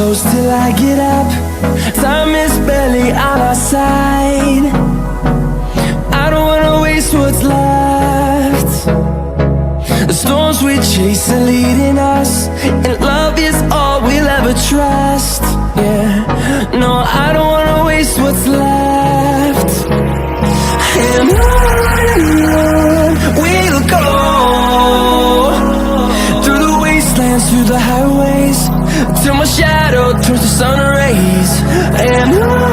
close till I get up. Time is barely on our side. I don't wanna waste what's left. The storms we chase are leading us, and love is all we'll ever trust. Yeah, no, I don't wanna waste what's left. And on we'll go, through the wastelands, through the highways, till my shadow turns to sun rays. And on